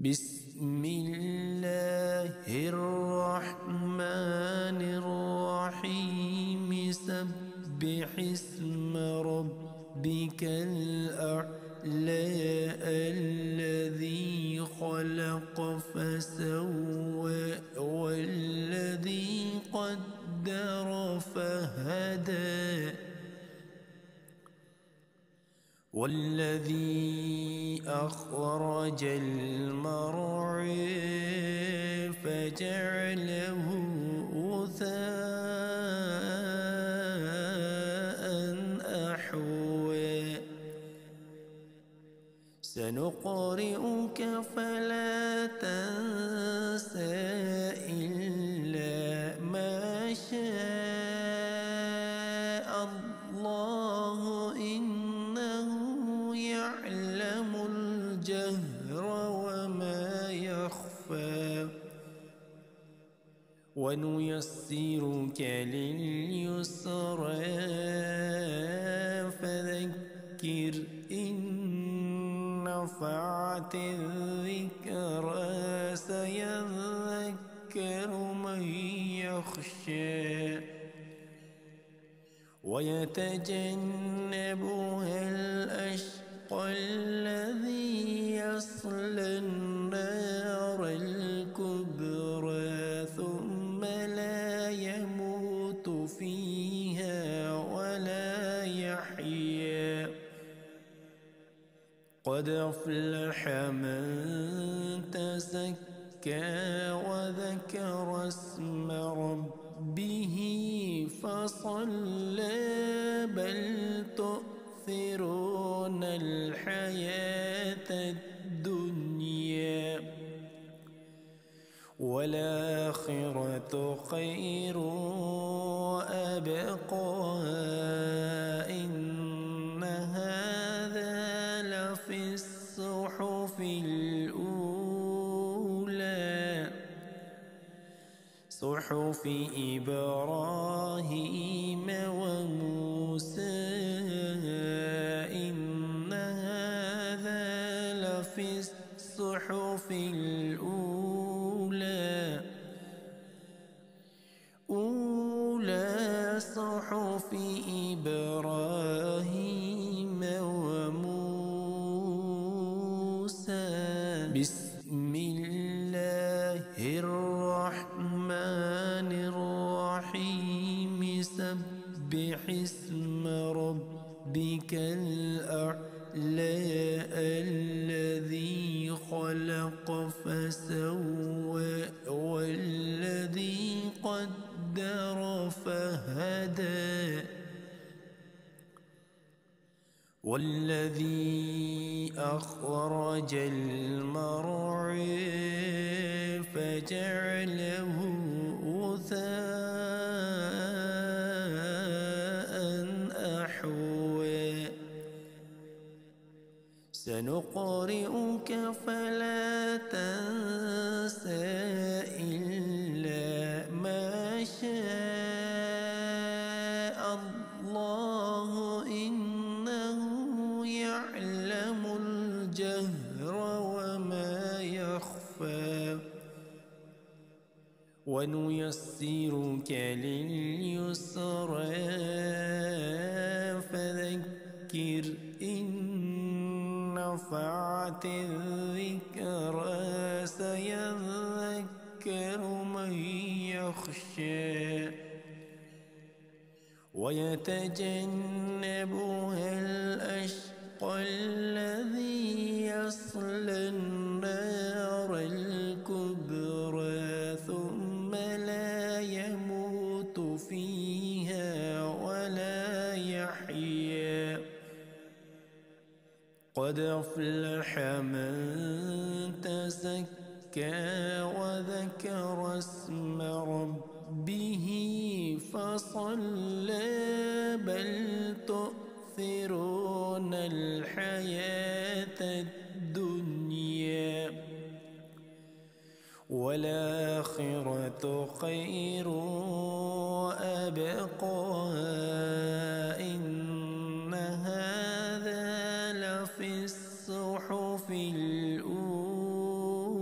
بسم الله الرحمن الرحيم سبح اسم ربك الأعلى الذي خلق فسوى والذي قدر فهدى والذي أخرج المرعى فجعله غثاء أحوى سنقرئك فلا تنسى إلا ما شاء الله إنه يعلم الجهر وما يخفى ونيسرك لليسرى فذكر إن نفعت الذكرى سيذكر من يخشى ويتجنبها الأشقى الذي يصلى النار الكبرى ثم لا يموت فيها ولا يحيا قد أفلح من تزكى وذكر اسم ربه فصلى بل تؤثرون الحياة الدنيا والآخرة خير وأبقى إن هذا لفي الصحف الأولى صحف إبراهيم وموسى إن هذا لفي الصحف الأولى صحف إبراهيم وموسى بسم الله الرحمن الرحيم سبح اسم ربك الأعلى الذي خلق فسوى والذي قدر فهدى والذي أخرج المرعى فجعله غثاء أحوى سنقرئك فلا تنسى إلا ما شاء الله إنه يعلم الجهر وما يخفى ونيسرك لليسرى فذكر إن نفعت الذكرى سيذكر من يخشى ويتجنبها الأشقى الذي يصلى النار الكبرى ثم لا يموت فيها ولا يحيا قد أفلح من تزكى وذكر اسم ربه فصلى بل تؤثرون الحياة الدنيا والآخرة خير وأبقى إن هذا لفي الصحف الأولى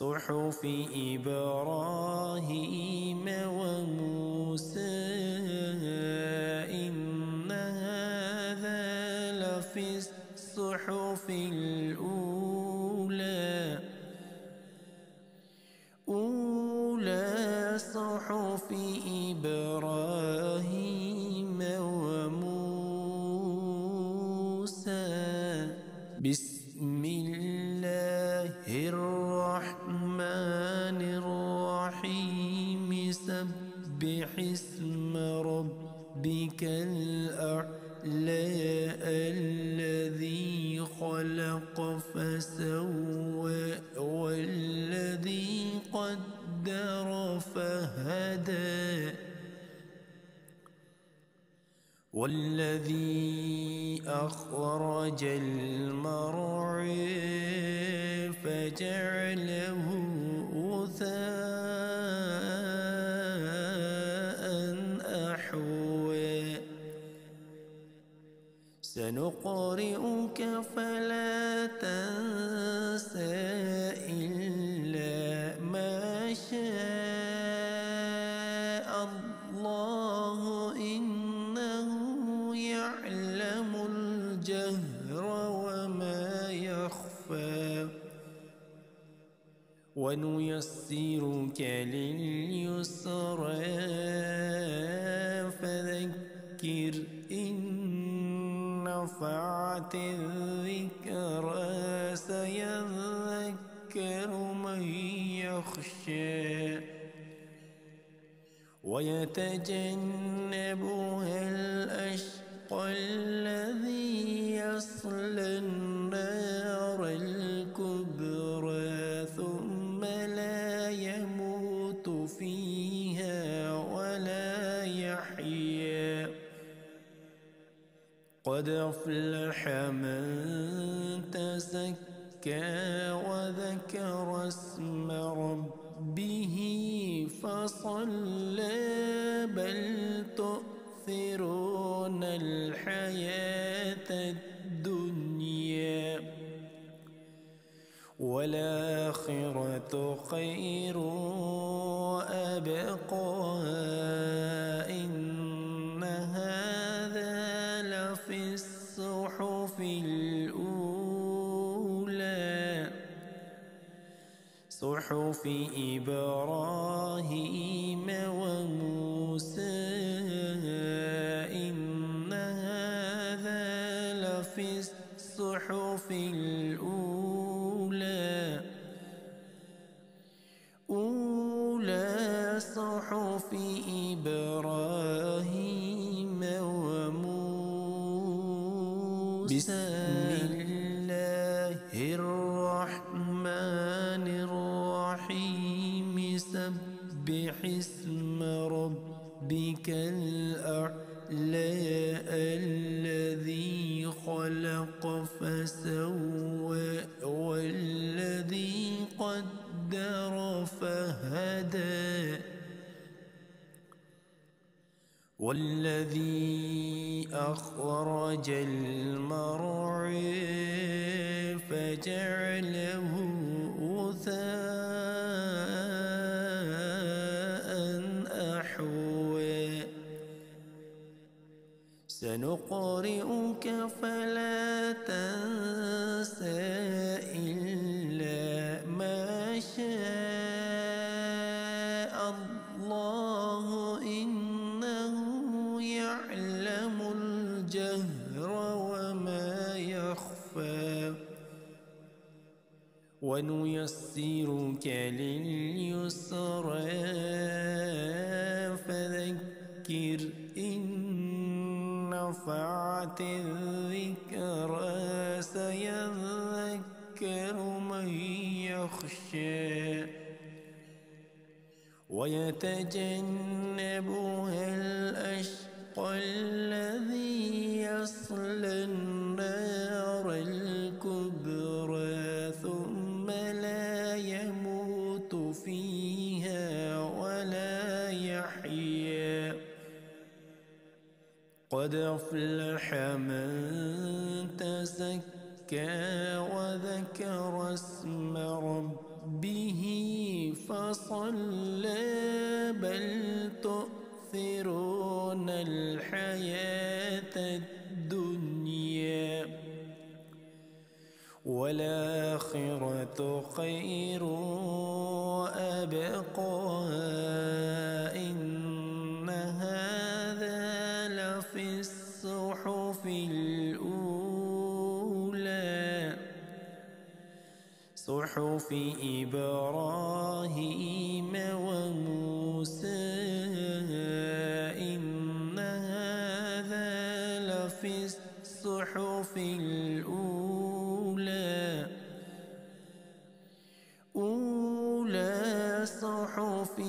صحف إبراهيم وموسى إن هذا لفي الصحف الأولى صحف إبراهيم وموسى. بسم الله الرحمن الرحيم. سبح اسم ربك الأعلى الذي خلق فسوى والذي قدر فهدى والذي أخرج المرعى فجعله غثاء أحوى. سنقرئك فلا تنسى إلا ما شاء الله إنه يعلم الجهر وما يخفى. ونيسرك لليسرى فذكر إن نفعت الذكرى سيذكر من يخشى ويتجنبها الأشقى الذي يصلى النار الكبرى ثم لا يموت فيها ولا يحيا. قد أفلح من تزكى وذكر اسم ربه فصلى. بل تؤثرون الحياة الدنيا والآخرة خير وأبقى. إن هذا لفي الصحف الأولى صحف إبراهيم وموسى إن هذا لفي الصحف الأولى صحف إبراهيم وموسى. بسم الله الرحمن الرحيم. سبح اسم ربك الأعلى الذي خلق فسوى والذي قدر فهدى والذي أخرج المرعى فجعله غثاء أحوى. سنقرئك فلا تنسى إلا ما شاء الله إنه يعلم الجهر وما يخفى. ونيسرك لليسرى فذكر إن نفعت الذكرى سيذكر من يخشى ويتجنبها الأشقى الذي يصلى النار الكبرى ثم لا يموت فيها ولا يحيا. قد أفلح من تزكى وذكر اسم ربه ربه فصلى بل تؤثرون الحياة الدنيا والآخرة خير وأبقى إن هذا لفي الصحف الأولى صحف إبراهيم وموسى إن هذا لفي الصحف الأولى أولى صحف